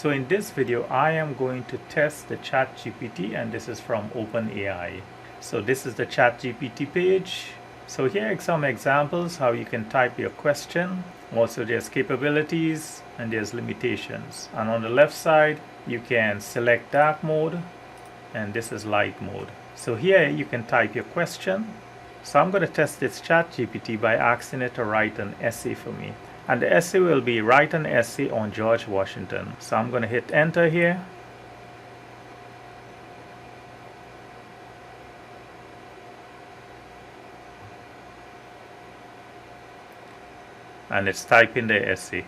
So in this video, I am going to test the ChatGPT, and this is from OpenAI. So this is the ChatGPT page. So here are some examples how you can type your question. Also there's capabilities and there's limitations. And on the left side, you can select dark mode, and this is light mode. So here you can type your question. So I'm going to test this ChatGPT by asking it to write an essay for me. And the essay will be write an essay on George Washington. So I'm going to hit enter here. And it's typing the essay.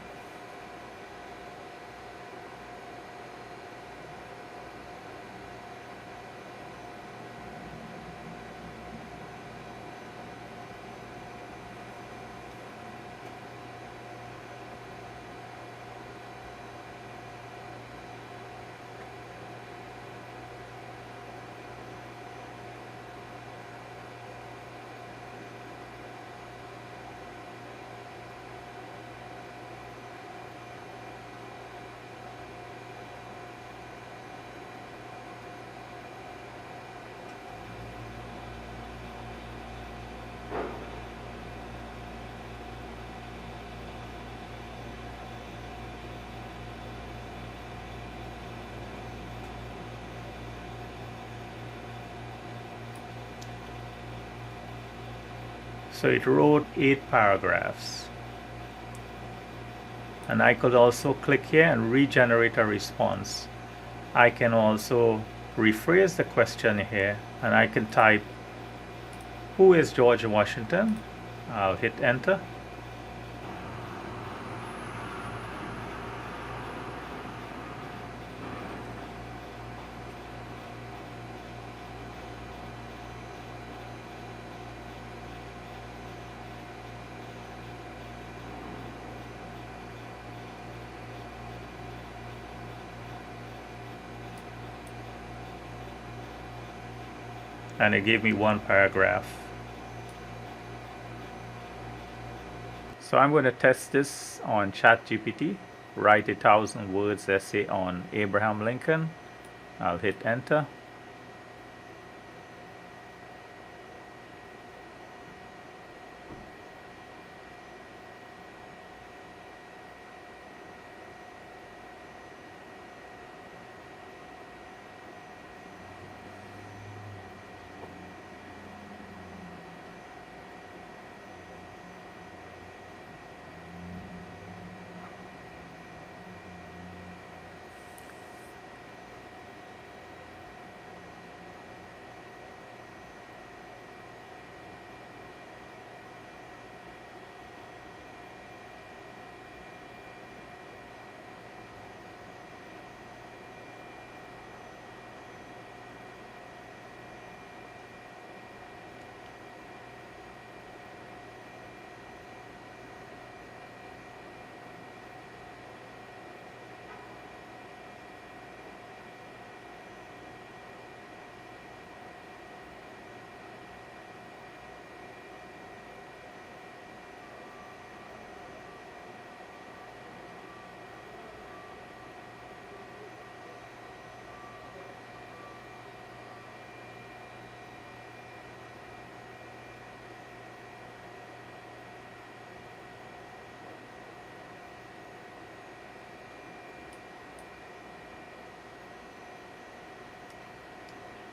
So it wrote 8 paragraphs. And I could also click here and regenerate a response. I can also rephrase the question here, and I can type, who is George Washington? I'll hit enter. And it gave me 1 paragraph. So I'm going to test this on ChatGPT. Write a 1,000 words essay on Abraham Lincoln. I'll hit enter.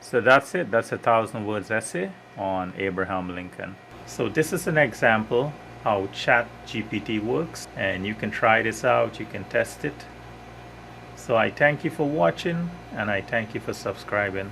So that's it. That's a 1,000 words essay on Abraham Lincoln. So this is an example how ChatGPT works, and you can try this out, you can test it. So I thank you for watching, and I thank you for subscribing.